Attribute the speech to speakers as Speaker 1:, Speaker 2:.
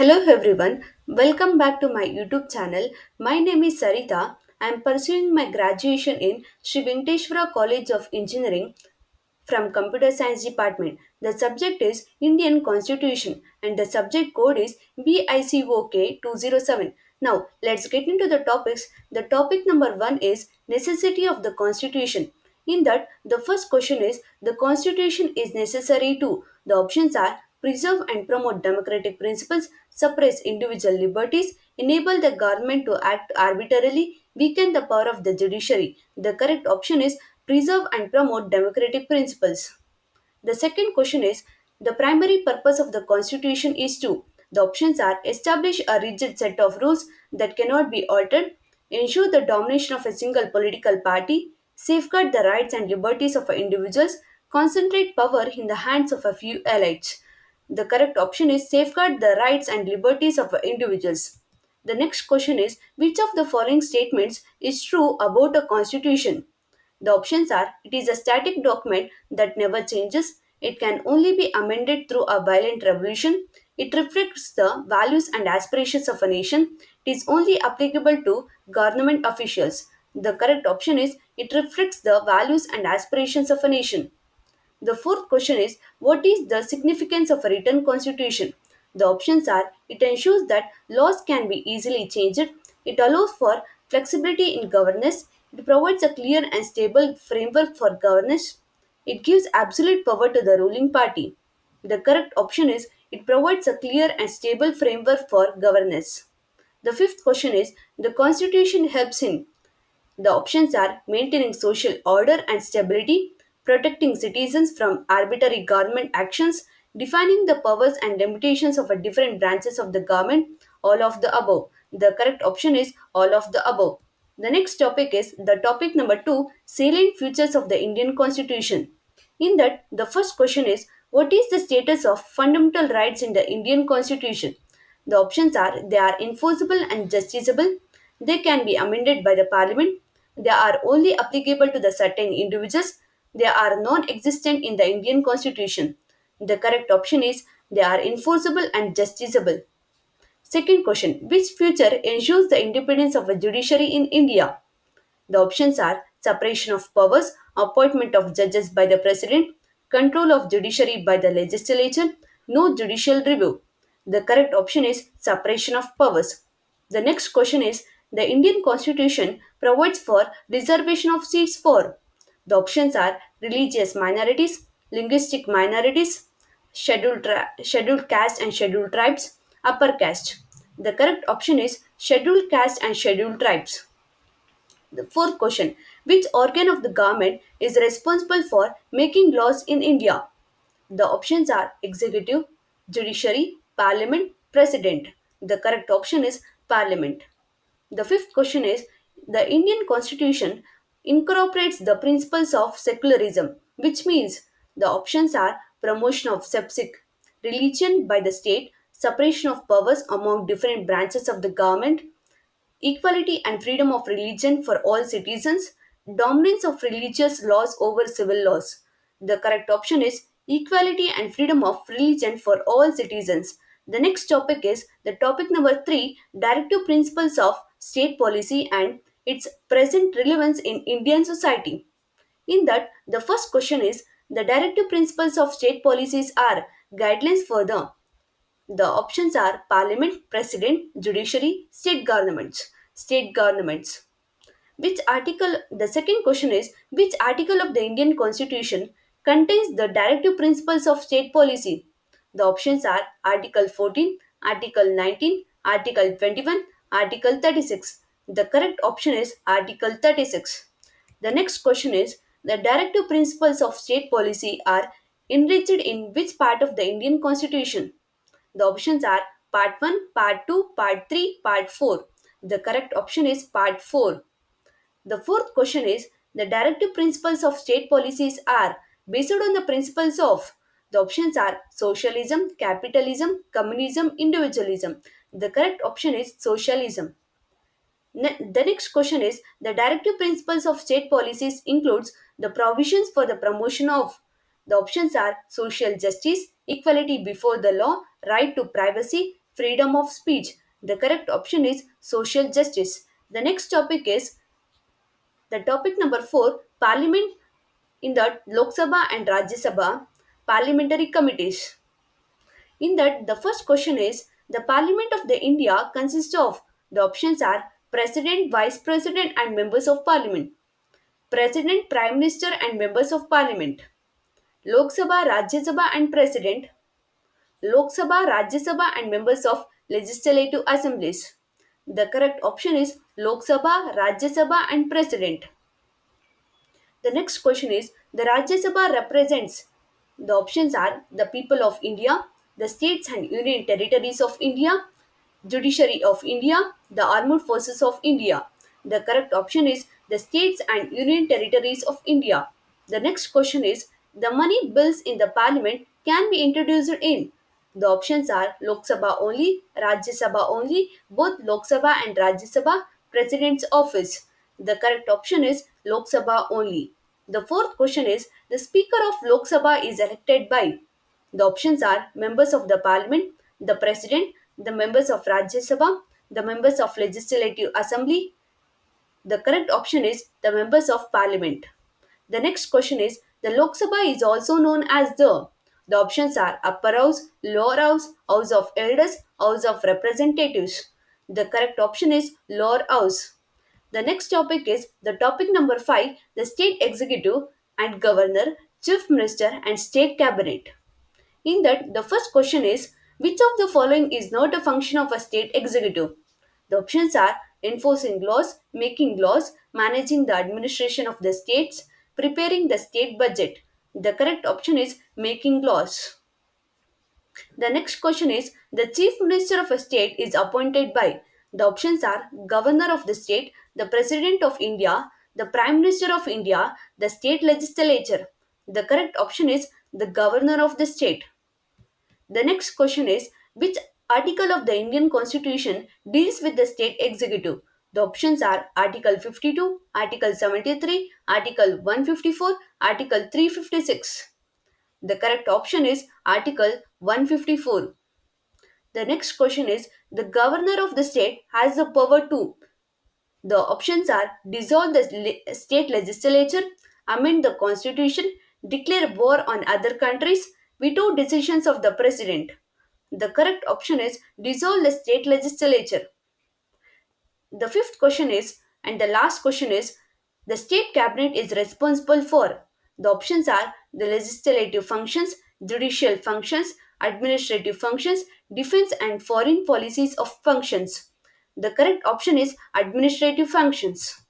Speaker 1: Hello everyone, welcome back to my YouTube channel. My name is Saritha. I am pursuing my graduation in Sri Venkateshwara College of Engineering from Computer Science Department. The subject is Indian Constitution and the subject code is BICOK 207. Now, let's get into the topics. The topic number 1 is necessity of the Constitution. In that, the first question is the Constitution is necessary to. The options are preserve and promote democratic principles, suppress individual liberties, enable the government to act arbitrarily, weaken the power of the judiciary. The correct option is preserve and promote democratic principles. The second question is the primary purpose of the constitution is to. The options are establish a rigid set of rules that cannot be altered, ensure the domination of a single political party, safeguard the rights and liberties of individuals, concentrate power in the hands of a few elites. The correct option is safeguard the rights and liberties of individuals. The next question is which of the following statements is true about a constitution? The options are it is a static document that never changes, it can only be amended through a violent revolution, it reflects the values and aspirations of a nation, it is only applicable to government officials. The correct option is it reflects the values and aspirations of a nation. The fourth question is what is the significance of a written constitution? The options are it ensures that laws can be easily changed, it allows for flexibility in governance, it provides a clear and stable framework for governance, it gives absolute power to the ruling party. The correct option is it provides a clear and stable framework for governance. The fifth question is the constitution helps in the options are maintaining social order and stability, protecting citizens from arbitrary government actions, defining the powers and limitations of a different branches of the government, all of the above. The correct option is all of the above. The next topic is the topic number 2 salient features of the Indian Constitution. In that, the first question is what is the status of fundamental rights in the Indian Constitution? The options are they are enforceable and justiciable, they can be amended by the parliament, they are only applicable to the certain individuals, they are non existent in the Indian Constitution. The correct option is they are enforceable and justiciable. Second question which feature ensures the independence of a judiciary in India? The options are separation of powers, appointment of judges by the president, control of judiciary by the legislature, no judicial review. The correct option is separation of powers. The next question is the Indian constitution provides for reservation of seats for. The options are religious minorities, linguistic minorities, scheduled caste and scheduled tribes, upper caste. The correct option is scheduled caste and scheduled tribes. The fourth question which organ of the government is responsible for making laws in India? The options are executive, judiciary, parliament, president. The correct option is parliament. The fifth question is the Indian constitution incorporates the principles of secularism, which means the options are promotion of sepsic religion by the state, separation of powers among different branches of the government, equality and freedom of religion for all citizens, dominance of religious laws over civil laws. The correct option is equality and freedom of religion for all citizens. The next topic is the topic number 3 directive principles of state policy and its present relevance in Indian society. In that, the first question is the directive principles of state policies are guidelines for the options are parliament, president, judiciary, state governments. State governments. Which article, the second question is, which article of the Indian Constitution contains the directive principles of state policy? The options are Article 14, Article 19, Article 21, Article 36. The correct option is Article 36. The next question is, the directive principles of state policy are enriched in which part of the Indian Constitution? The options are Part 1, Part 2, Part 3, Part 4. The correct option is Part 4. The fourth question is the directive principles of state policies are based on the principles of. The options are socialism, capitalism, communism, individualism. The correct option is socialism. The next question is the directive principles of state policies includes the provisions for the promotion of. The options are social justice, equality before the law, right to privacy, freedom of speech. The correct option is social justice. The next topic is the topic number 4, Parliament in the Lok Sabha and Rajya Sabha parliamentary committees. In that, the first question is the Parliament of the India consists of the options are President, Vice President, and members of Parliament. President, Prime Minister, and members of Parliament. Lok Sabha, Rajya Sabha, and President. Lok Sabha, Rajya Sabha, and members of legislative assemblies. The correct option is Lok Sabha, Rajya Sabha, and President. The next question is the Rajya Sabha represents. The options are the people of India, the states and union territories of India, judiciary of India, the armed forces of India. The correct option is the states and union territories of India. The next question is the money bills in the parliament can be introduced in. The options are Lok Sabha only, Rajya Sabha only, both Lok Sabha and Rajya Sabha, President's office. The correct option is Lok Sabha only. The fourth question is the Speaker of Lok Sabha is elected by. The options are members of the Parliament, the President, the members of Rajya Sabha, the members of Legislative Assembly. The correct option is the members of Parliament. The next question is the Lok Sabha is also known as the. The options are Upper House, Lower House, House of Elders, House of Representatives. The correct option is Lower House. The next topic is the topic number 5, the state executive and governor, chief minister and state cabinet. In that, the first question is which of the following is not a function of a state executive? The options are enforcing laws, making laws, managing the administration of the states, preparing the state budget. The correct option is making laws. The next question is the chief minister of a state is appointed by. The options are governor of the state, the president of India, the prime minister of India, the state legislature. The correct option is the governor of the state. The next question is which article of the Indian Constitution deals with the state executive? The options are Article 52, Article 73, Article 154, Article 356. The correct option is Article 154. The next question is the governor of the state has the power to. The options are dissolve the state legislature, amend the constitution, declare war on other countries, veto decisions of the president. The correct option is dissolve the state legislature. The fifth question is, and the last question is, the state cabinet is responsible for. The options are the legislative functions, judicial functions, administrative functions, defense and foreign policies of functions. The correct option is administrative functions.